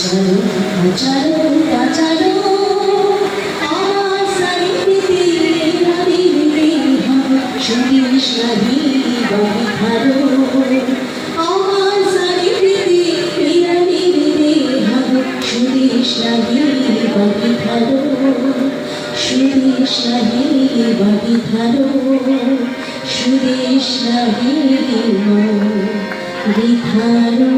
চলো চলো চলো আমার সারিতে নদীতে সুদেশ নদী ববিধারো আমার সারিতে নদীতে সুদেশ নদী ববিধারো সুদেশ নদী ববিধারো সুদেশ নদী ববিধারো